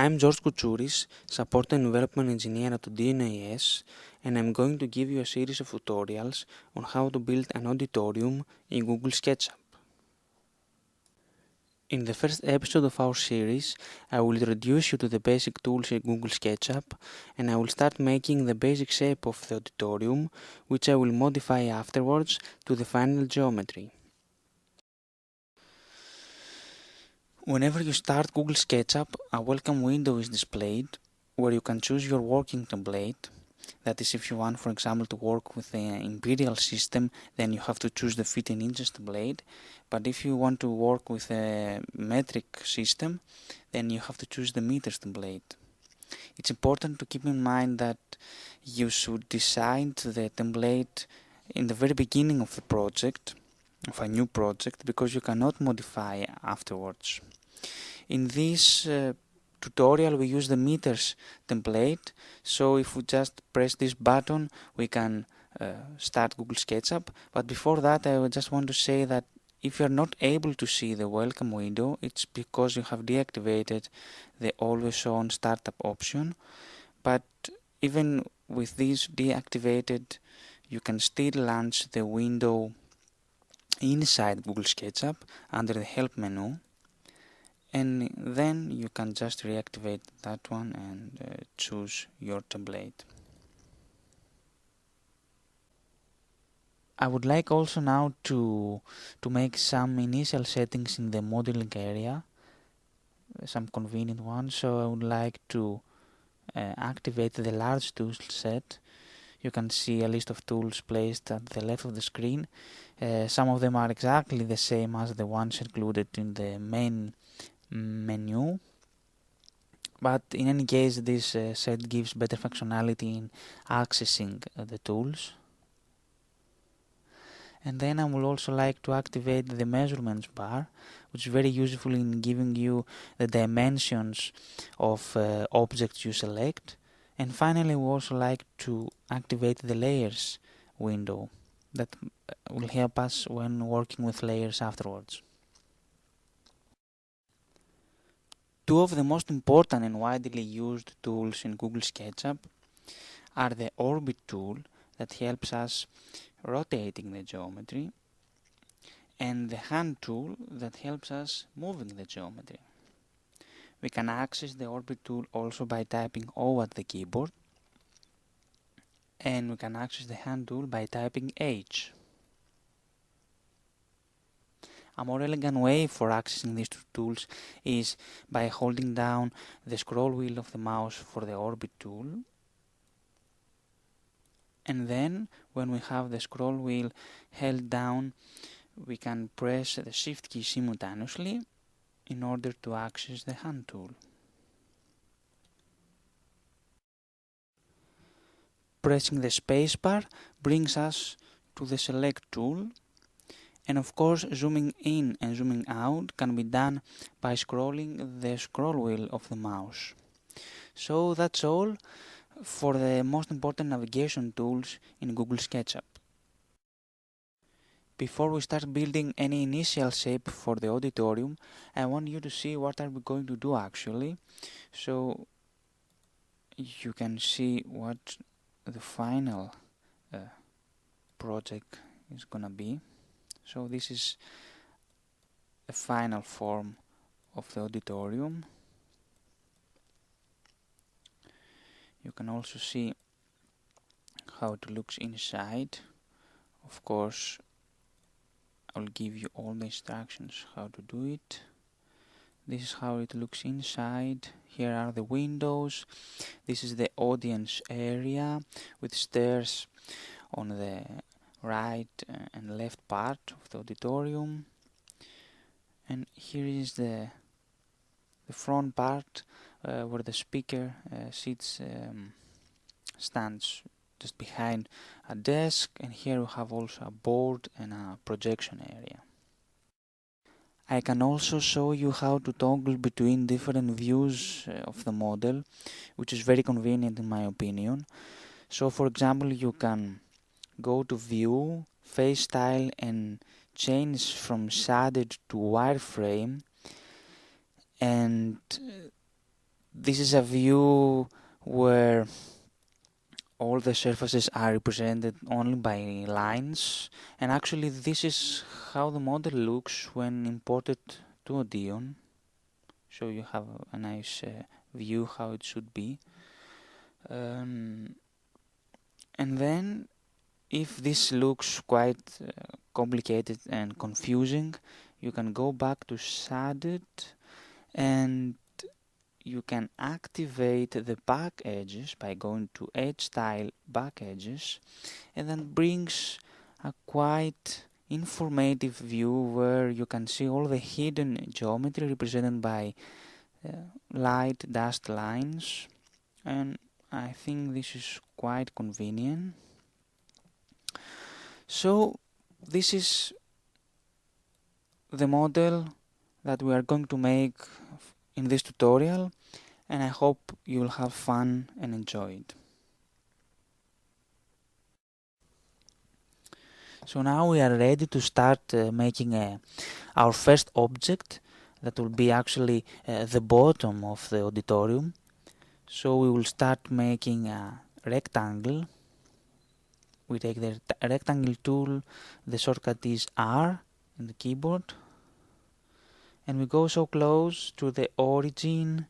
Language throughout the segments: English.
I'm George Koutsouris, Support and Development Engineer at DNAS, and I'm going to give you a series of tutorials on how to build an auditorium in Google SketchUp. In the first episode of our series, I will introduce you to the basic tools in Google SketchUp, and I will start making the basic shape of the auditorium, which I will modify afterwards to the final geometry. Whenever you start Google SketchUp, a welcome window is displayed where you can choose your working template. That is, if you want, for example, to work with the imperial system, then you have to choose the feet and inches template. But if you want to work with a metric system, then you have to choose the meters template. It's important to keep in mind that you should decide the template in the very beginning of the project, of a new project, because you cannot modify afterwards. In this tutorial we use the meters template, so if we just press this button we can start Google SketchUp. But before that I just want to say that if you are not able to see the welcome window, it's because you have deactivated the always on startup option. But even with this deactivated, you can still launch the window inside Google SketchUp under the help menu, and then you can just reactivate that one and choose your template. I would like also now to make some initial settings in the modeling area, some convenient ones. So I would like to activate the large tool set. You can see a list of tools placed at the left of the screen. Some of them are exactly the same as the ones included in the main menu, but in any case this set gives better functionality in accessing the tools. And then I would also like to activate the measurements bar, which is very useful in giving you the dimensions of objects you select. And finally we also like to activate the layers window that will help us when working with layers afterwards. Two of the most important and widely used tools in Google SketchUp are the Orbit tool that helps us rotating the geometry, and the Hand tool that helps us moving the geometry. We can access the Orbit tool also by typing O at the keyboard, and we can access the Hand tool by typing H. A more elegant way for accessing these two tools is by holding down the scroll wheel of the mouse for the Orbit tool, and then when we have the scroll wheel held down we can press the Shift key simultaneously in order to access the Hand tool. Pressing the spacebar brings us to the Select tool, and of course zooming in and zooming out can be done by scrolling the scroll wheel of the mouse. So that's all for the most important navigation tools in Google SketchUp. Before we start building any initial shape for the auditorium, I want you to see what are we going to do actually, so you can see what the final project is gonna be. So this is the final form of the auditorium. You can also see how it looks inside. Of course, I'll give you all the instructions how to do it. This is how it looks inside. Here are the windows. This is the audience area with stairs on the right and left part of the auditorium. And here is the front part where the speaker stands just behind a desk, and here we have also a board and a projection area. I can also show you how to toggle between different views of the model, which is very convenient in my opinion. So for example, you can go to View, Face Style, and change from shaded to wireframe, and this is a view where all the surfaces are represented only by lines, and actually this is how the model looks when imported to Odeon. So you have a nice view how it should be. And then if this looks quite complicated and confusing, you can go back to Shaded and you can activate the back edges by going to Edge Style Back Edges, and then brings a quite informative view where you can see all the hidden geometry represented by light dashed lines, and I think this is quite convenient. So this is the model that we are going to make in this tutorial, and I hope you will have fun and enjoy it. So now we are ready to start making our first object that will be actually the bottom of the auditorium. So we will start making a rectangle. We take the rectangle tool, the shortcut is R in the keyboard, and we go so close to the origin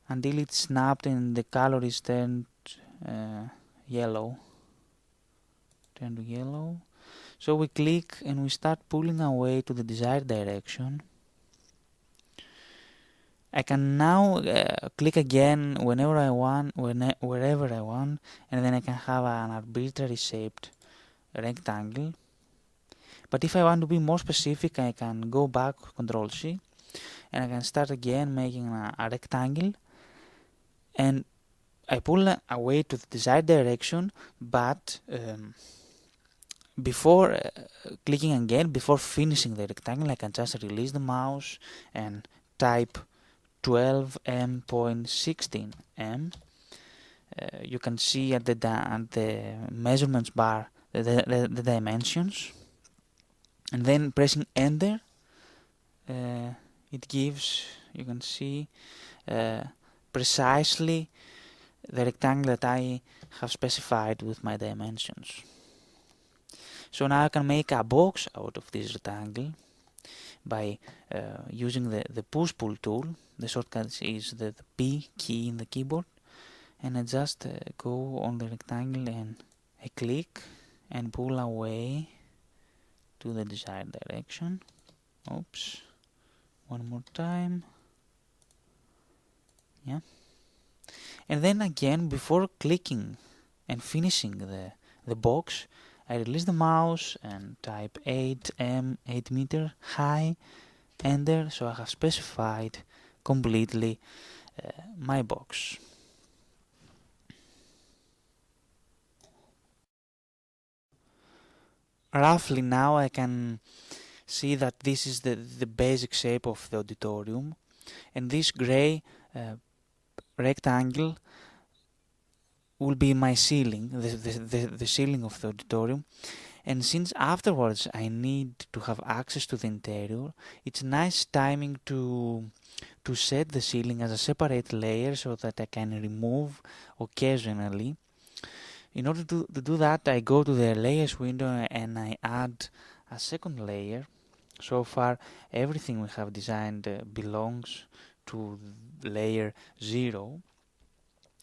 until it's snapped and the color is turned yellow. Turn to yellow. So we click and we start pulling away to the desired direction. I can now click again whenever I want, wherever I want, and then I can have an arbitrary shaped rectangle. But if I want to be more specific, I can go back, Control C, and I can start again making a rectangle, and I pull away to the desired direction, but before clicking again, before finishing the rectangle, I can just release the mouse and type 12m.16m. You can see at the measurements bar the dimensions, and then pressing enter it gives, you can see precisely the rectangle that I have specified with my dimensions. So now I can make a box out of this rectangle by using the push-pull tool. The shortcut is the P key in the keyboard, and I just go on the rectangle and I click and pull away to the desired direction. Oops, one more time. Yeah. And then again, before clicking and finishing the box, I release the mouse and type 8m, 8 meter high, enter, so I have specified completely my box. Roughly now I can see that this is the basic shape of the auditorium, and this gray rectangle will be my ceiling, the ceiling of the auditorium. And since afterwards I need to have access to the interior, it's nice timing to set the ceiling as a separate layer so that I can remove occasionally. In order to do that, I go to the layers window and I add a second layer. So far everything we have designed belongs to layer 0,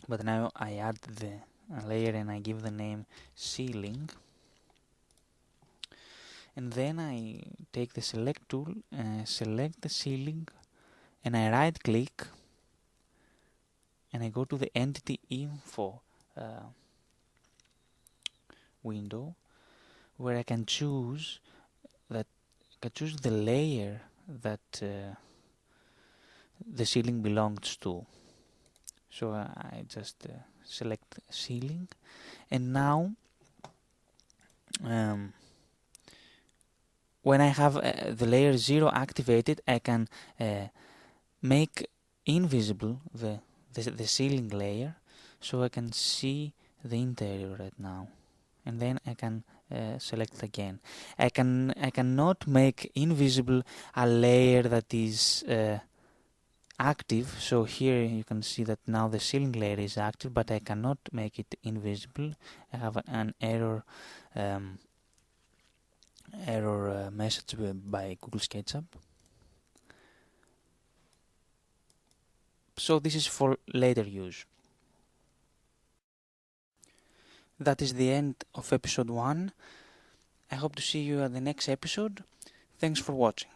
but now I add the layer and I give the name ceiling. And then I take the select tool, select the ceiling, and I right click and I go to the entity info window, where I can choose the layer that the ceiling belongs to. So I just select ceiling, and now when I have the layer 0 activated, I can make invisible the ceiling layer, so I can see the interior right now. And then I can select again. I cannot make invisible a layer that is active. So here you can see that now the ceiling layer is active, but I cannot make it invisible. I have an error message by Google SketchUp. So this is for later use. That is the end of episode 1. I hope to see you at the next episode. Thanks for watching.